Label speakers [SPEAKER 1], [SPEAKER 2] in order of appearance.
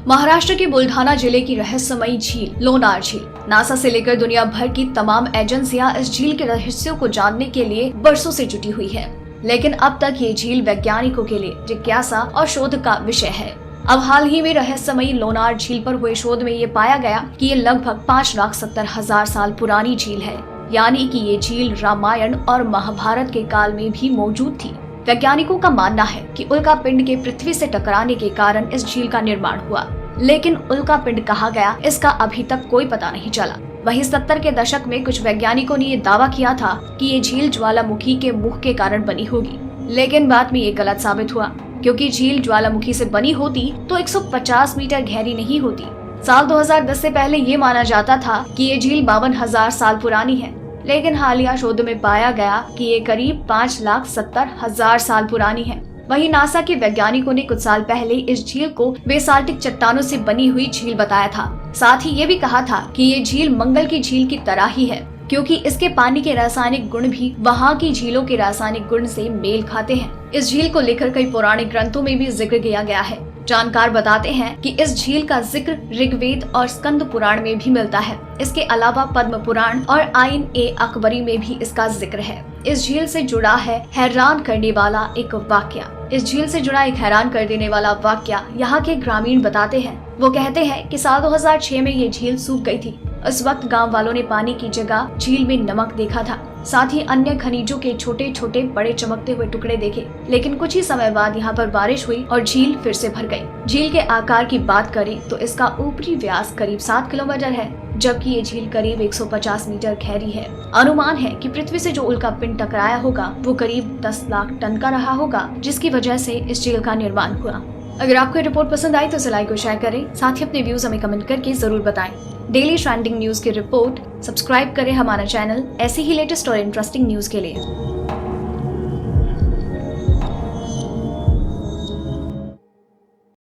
[SPEAKER 1] महाराष्ट्र के बुल्ढाना जिले की रहस्यमयी झील लोनार झील। नासा से लेकर दुनिया भर की तमाम एजेंसियां इस झील के रहस्यों को जानने के लिए बरसों से जुटी हुई है, लेकिन अब तक ये झील वैज्ञानिकों के लिए जिज्ञासा और शोध का विषय है। अब हाल ही में रहस्यमयी लोनार झील पर हुए शोध में ये पाया गया कि ये लगभग 5,70,000 साल पुरानी झील है, यानी कि ये झील रामायण और महाभारत के काल में भी मौजूद थी। वैज्ञानिकों का मानना है कि उल्का पिंड के पृथ्वी से टकराने के कारण इस झील का निर्माण हुआ, लेकिन उल्का पिंड कहाँ गया इसका अभी तक कोई पता नहीं चला। वहीं 70 के दशक में कुछ वैज्ञानिकों ने ये दावा किया था कि ये झील ज्वालामुखी के मुख के कारण बनी होगी, लेकिन बाद में ये गलत साबित हुआ, क्योंकि झील ज्वालामुखी से बनी होती तो 150 मीटर गहरी नहीं होती। साल 2010 से पहले ये माना जाता था कि ये झील 52,000 साल पुरानी है, लेकिन हालिया शोध में पाया गया कि ये करीब 5,70,000 साल पुरानी है। वहीं नासा के वैज्ञानिकों ने कुछ साल पहले इस झील को बेसाल्टिक चट्टानों से बनी हुई झील बताया था। साथ ही ये भी कहा था कि ये झील मंगल की झील की तरह ही है, क्योंकि इसके पानी के रासायनिक गुण भी वहाँ की झीलों के रासायनिक गुण से मेल खाते हैं। इस झील को लेकर कई पौराणिक ग्रंथों में भी जिक्र किया गया है। जानकार बताते हैं कि इस झील का जिक्र ऋग्वेद और स्कंद पुराण में भी मिलता है। इसके अलावा पद्म पुराण और आइन ए अकबरी में भी इसका जिक्र है। इस झील से जुड़ा है हैरान करने वाला एक वाक्य। इस झील से जुड़ा एक हैरान कर देने वाला वाक्य यहाँ के ग्रामीण बताते हैं। वो कहते हैं कि साल 2006 में ये झील सूख गई थी। उस वक्त गांव वालों ने पानी की जगह झील में नमक देखा था, साथ ही अन्य खनिजों के छोटे छोटे बड़े चमकते हुए टुकड़े देखे। लेकिन कुछ ही समय बाद यहाँ पर बारिश हुई और झील फिर से भर गई। झील के आकार की बात करें तो इसका ऊपरी व्यास करीब 7 किलोमीटर है, जबकि ये झील करीब 150 मीटर गहरी है। अनुमान है कि पृथ्वी से जो उल्का पिंड टकराया होगा वो करीब 10 लाख टन का रहा होगा, जिसकी वजह से इस झील का निर्माण हुआ। अगर आपको रिपोर्ट पसंद आई तो इसे लाइक और शेयर करें, साथ ही अपने व्यूज हमें कमेंट करके जरूर बताएं। डेली ट्रेंडिंग न्यूज की रिपोर्ट सब्सक्राइब करें हमारा चैनल ऐसे ही लेटेस्ट और इंटरेस्टिंग न्यूज के लिए।